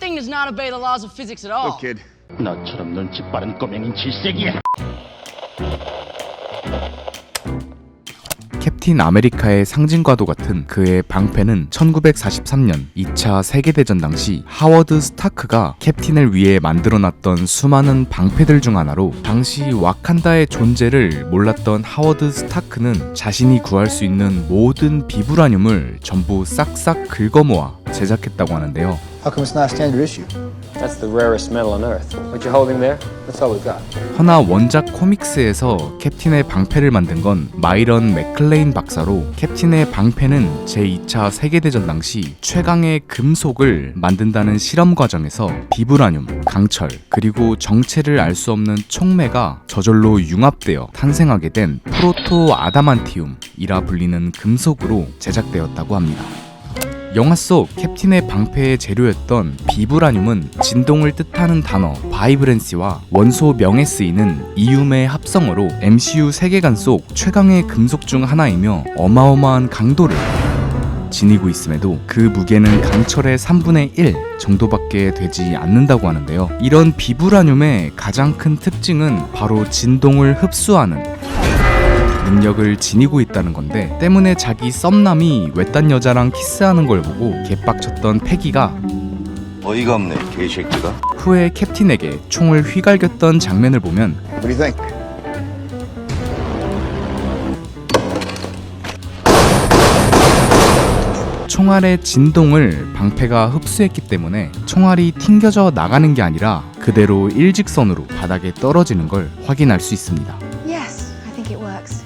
thing does not obey the laws of physics at all. Look, kid. 너처럼 눈치 빠른 꼬맹인 질색이야. 캡틴 아메리카의 상징과도 같은 그의 방패는 1943년 2차 세계대전 당시 하워드 스타크가 캡틴을 위해 만들어놨던 수많은 방패들 중 하나로, 당시 와칸다의 존재를 몰랐던 하워드 스타크는 자신이 구할 수 있는 모든 비브라늄을 전부 싹싹 긁어모아 제작했다고 하는데요. How come it's not a standard issue? That's the rarest metal on Earth. What you're holding there? That's all we've got. 허나 원작 코믹스에서 캡틴의 방패를 만든 건 마이런 맥클레인 박사로, 캡틴의 방패는 제2차 세계대전 당시 최강의 금속을 만든다는 실험 과정에서 비브라늄, 강철, 그리고 정체를 알 수 없는 촉매가 저절로 융합되어 탄생하게 된 프로토 아다만티움이라 불리는 금속으로 제작되었다고 합니다. 영화 속 캡틴의 방패의 재료였던 비브라늄은 진동을 뜻하는 단어 바이브랜시와 원소 명에 쓰이는 이움의 합성어로 MCU 세계관 속 최강의 금속 중 하나이며 어마어마한 강도를 지니고 있음에도 그 무게는 강철의 3분의 1 정도밖에 되지 않는다고 하는데요. 이런 비브라늄의 가장 큰 특징은 바로 진동을 흡수하는 능력을 지니고 있다는 건데, 때문에 자기 썸남이 외딴 여자랑 키스하는 걸 보고 개빡쳤던 패기가 어이가 없네, 개새끼가. 후에 캡틴에게 총을 휘갈겼던 장면을 보면 What do you think? 총알의 진동을 방패가 흡수했기 때문에 총알이 튕겨져 나가는 게 아니라 그대로 일직선으로 바닥에 떨어지는 걸 확인할 수 있습니다. Yes, I think it works.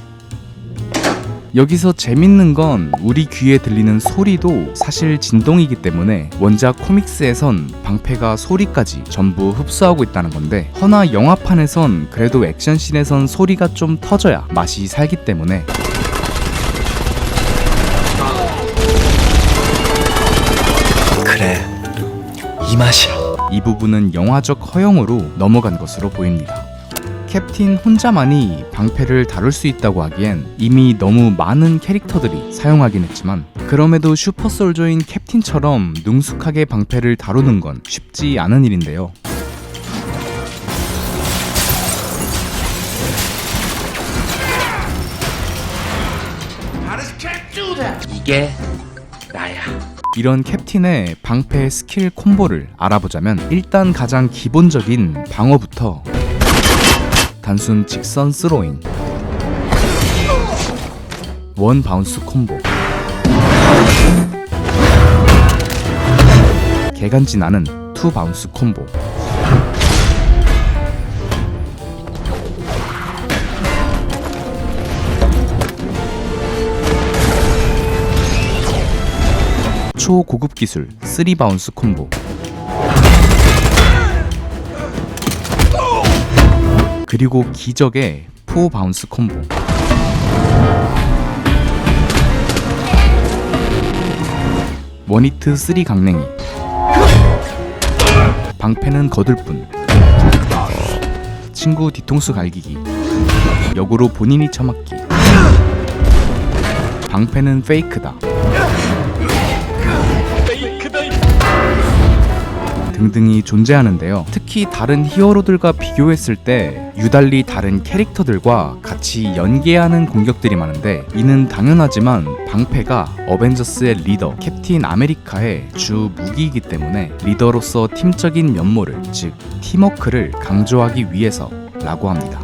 여기서 재밌는 건 우리 귀에 들리는 소리도 사실 진동이기 때문에 원작 코믹스에선 방패가 소리까지 전부 흡수하고 있다는 건데, 허나 영화판에선 그래도 액션씬에선 소리가 좀 터져야 맛이 살기 때문에 그래, 이 맛이야. 이 부분은 영화적 허용으로 넘어간 것으로 보입니다. 캡틴 혼자만이 방패를 다룰 수 있다고 하기엔 이미 너무 많은 캐릭터들이 사용하긴 했지만, 그럼에도 슈퍼솔저인 캡틴처럼 능숙하게 방패를 다루는 건 쉽지 않은 일인데요. 이게 나야. 이런 캡틴의 방패 스킬 콤보를 알아보자면, 일단 가장 기본적인 방어부터 단순 직선 스로잉, 원 바운스 콤보, 개간지 나는 투 바운스 콤보, 초고급 기술 3바운스 콤보, 그리고 기적의 4바운스 콤보. 원히트 3 강냉이. 방패는 거들 뿐. 친구 뒤통수 갈기기. 역으로 본인이 처맞기. 방패는 페이크다. 등등이 존재하는데요. 특히 다른 히어로들과 비교했을 때 유달리 다른 캐릭터들과 같이 연계하는 공격들이 많은데, 이는 당연하지만 방패가 어벤져스의 리더 캡틴 아메리카의 주 무기이기 때문에 리더로서 팀적인 면모를, 즉 팀워크를 강조하기 위해서라고 합니다.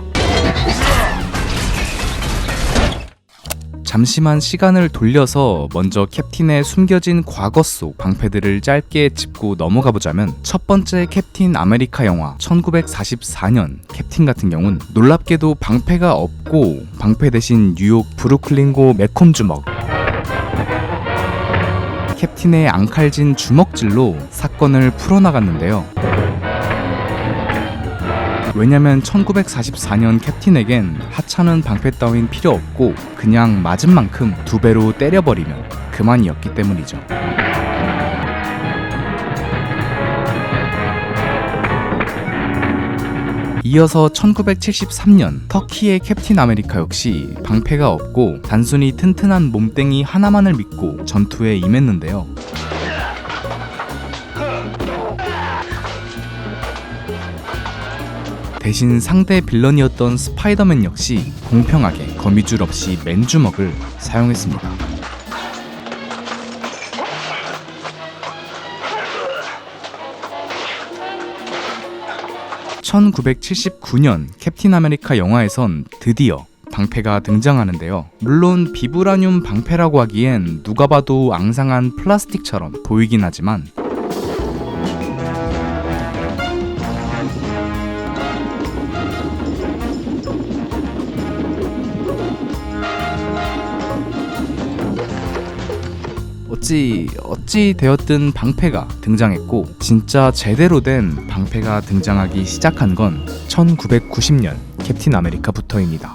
잠시만 시간을 돌려서 먼저 캡틴의 숨겨진 과거 속 방패들을 짧게 짚고 넘어가 보자면, 첫 번째 캡틴 아메리카 영화 1944년 캡틴 같은 경우는 놀랍게도 방패가 없고 방패 대신 뉴욕 브루클린고 매콤 주먹, 캡틴의 앙칼진 주먹질로 사건을 풀어나갔는데요. 왜냐면 1944년 캡틴에겐 하찮은 방패 따윈 필요 없고 그냥 맞은 만큼 2배로 때려버리면 그만이었기 때문이죠. 이어서 1973년 터키의 캡틴 아메리카 역시 방패가 없고 단순히 튼튼한 몸뚱이 하나만을 믿고 전투에 임했는데요. 대신 상대 빌런이었던 스파이더맨 역시 공평하게 거미줄 없이 맨주먹을 사용했습니다. (1979년) 캡틴 아메리카 영화에선 드디어 방패가 등장하는데요. 물론 비브라늄 방패라고 하기엔 누가 봐도 앙상한 플라스틱처럼 보이긴 하지만 어찌 되었든 방패가 등장했고 진짜 제대로 된 방패가 등장하기 시작한 건 1990년 캡틴 아메리카부터입니다.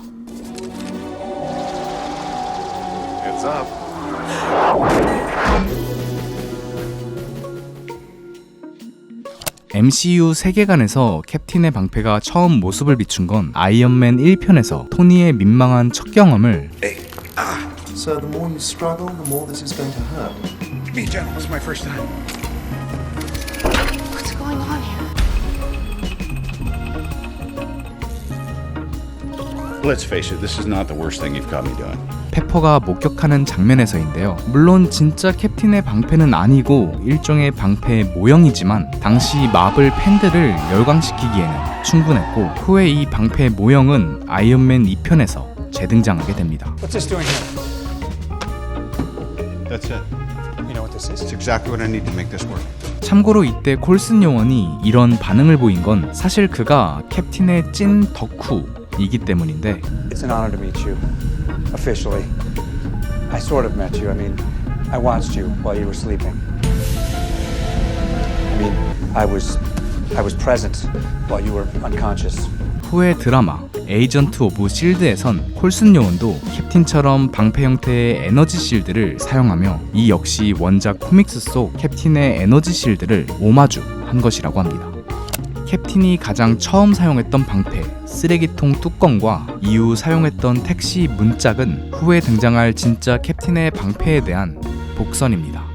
MCU 세계관에서 캡틴의 방패가 처음 모습을 비춘 건 아이언맨 1편에서 토니의 민망한 첫 경험을 So the more you struggle, the more this is going to hurt. Me, General, this is my first time. What's going on here? Let's face it, this is not the worst thing you've caught me doing. 페퍼가 목격하는 장면에서인데요. 물론 진짜 캡틴의 방패는 아니고 일종의 방패의 모형이지만 당시 마블 팬들을 열광시키기에는 충분했고 후에 이 방패의 모형은 아이언맨 2편에서 재등장하게 됩니다. What's this doing here? That's it. You know what this is? It's exactly what I need to make this work. 참고로 이때 콜슨 요원이 이런 반응을 보인 건 사실 그가 캡틴의 찐 덕후이기 때문인데 It's an honor to meet you. Officially. I sort of met you. I mean, I watched you while you were sleeping. I mean, I was present while you were unconscious. 후의 드라마 에이전트 오브 실드에선 콜슨 요원도 캡틴처럼 방패 형태의 에너지 실드를 사용하며 이 역시 원작 코믹스 속 캡틴의 에너지 실드를 오마주한 것이라고 합니다. 캡틴이 가장 처음 사용했던 방패 쓰레기통 뚜껑과 이후 사용했던 택시 문짝은 후에 등장할 진짜 캡틴의 방패에 대한 복선입니다.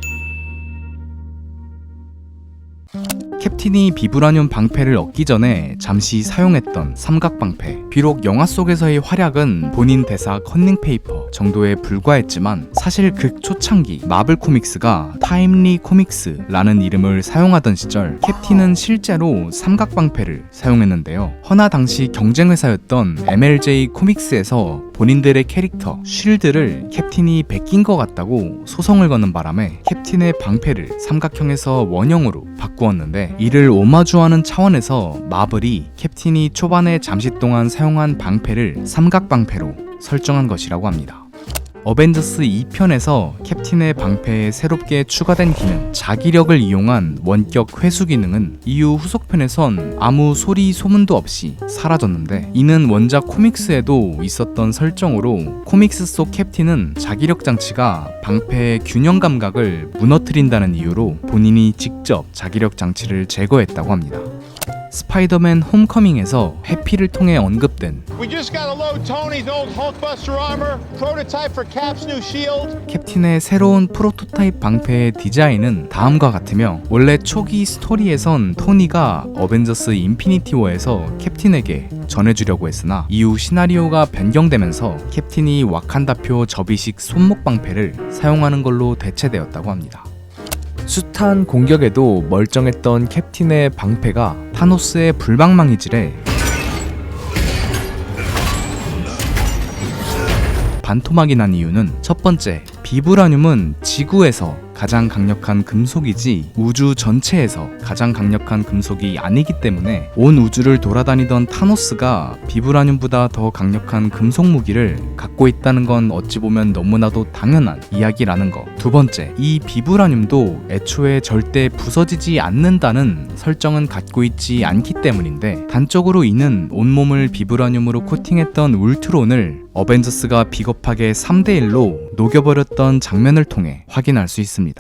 캡틴이 비브라늄 방패를 얻기 전에 잠시 사용했던 삼각방패. 비록 영화 속에서의 활약은 본인 대사 커닝페이퍼 정도에 불과했지만 사실 극초창기 마블 코믹스가 타임리 코믹스라는 이름을 사용하던 시절 캡틴은 실제로 삼각방패를 사용했는데요. 허나 당시 경쟁회사였던 MLJ 코믹스에서 본인들의 캐릭터 쉴드를 캡틴이 베낀 것 같다고 소송을 거는 바람에 캡틴의 방패를 삼각형에서 원형으로 바꾸었는데 이를 오마주하는 차원에서 마블이 캡틴이 초반에 잠시 동안 사용한 방패를 삼각방패로 설정한 것이라고 합니다. 어벤져스 2편에서 캡틴의 방패에 새롭게 추가된 기능 자기력을 이용한 원격 회수 기능은 이후 후속편에선 아무 소리 소문도 없이 사라졌는데 이는 원작 코믹스에도 있었던 설정으로 코믹스 속 캡틴은 자기력 장치가 방패의 균형 감각을 무너뜨린다는 이유로 본인이 직접 자기력 장치를 제거했다고 합니다. 스파이더맨 홈커밍에서 해피를 통해 언급된 We just gotta load Tony's old Hulkbuster armor, prototype for Cap's new shield. 캡틴의 새로운 프로토타입 방패의 디자인은 다음과 같으며 원래 초기 스토리에선 토니가 어벤져스 인피니티 워에서 캡틴에게 전해주려고 했으나 이후 시나리오가 변경되면서 캡틴이 와칸다표 접이식 손목 방패를 사용하는 걸로 대체되었다고 합니다. 숱한 공격에도 멀쩡했던 캡틴의 방패가 타노스의 불방망이질에 반토막이 난 이유는 첫 번째, 비브라늄은 지구에서 가장 강력한 금속이지 우주 전체에서 가장 강력한 금속이 아니기 때문에 온 우주를 돌아다니던 타노스가 비브라늄보다 더 강력한 금속 무기를 갖고 있다는 건 어찌 보면 너무나도 당연한 이야기라는 거. 두 번째, 이 비브라늄도 애초에 절대 부서지지 않는다는 설정은 갖고 있지 않기 때문인데 단적으로 이는 온몸을 비브라늄으로 코팅했던 울트론을 어벤져스가 비겁하게 3대1로 녹여버렸던 장면을 통해 확인할 수 있습니다.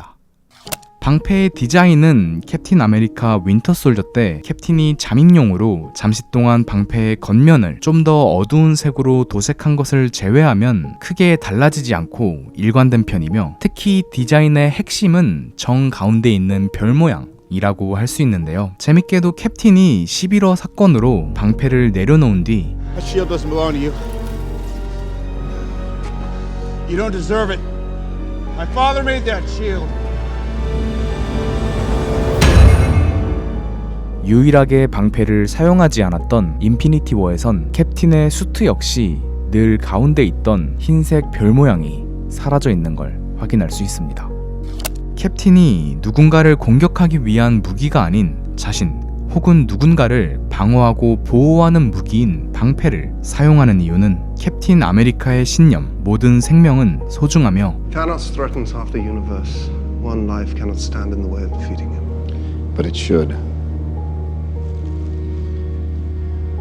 방패의 디자인은 캡틴 아메리카 윈터 솔저 때 캡틴이 잠입용으로 잠시 동안 방패의 겉면을 좀 더 어두운 색으로 도색한 것을 제외하면 크게 달라지지 않고 일관된 편이며 특히 디자인의 핵심은 정 가운데 있는 별 모양 이라고 할 수 있는데요. 재밌게도 캡틴이 11호 사건으로 방패를 내려놓은 뒤 That shield doesn't belong to you. You don't deserve it. My father made that shield. 유일하게 방패를 사용하지 않았던 인피니티 워에선 캡틴의 수트 역시 늘 가운데 있던 흰색 별 모양이 사라져 있는 걸 확인할 수 있습니다. 캡틴이 누군가를 공격하기 위한 무기가 아닌 자신 혹은 누군가를 방어하고 보호하는 무기인 방패를 사용하는 이유는 캡틴 아메리카의 신념, 모든 생명은 소중하며 Thanos threatens half the universe. One life cannot stand in the way of defeating him. But it should.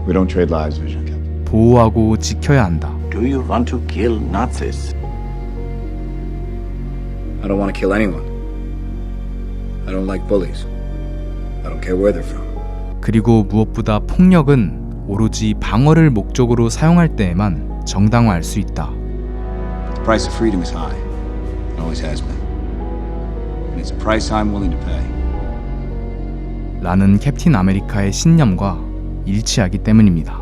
We don't trade lives, Vision. 보호하고 지켜야 한다. Do you want to kill Nazis? I don't want to kill anyone. I don't like bullies. I don't care where they're from. 그리고 무엇보다 폭력은 오로지 방어를 목적으로 사용할 때에만 정당화할 수 있다. The price of freedom is high. It always has been. And it's a price I'm willing to pay. 라는 캡틴 아메리카의 신념과 일치하기 때문입니다.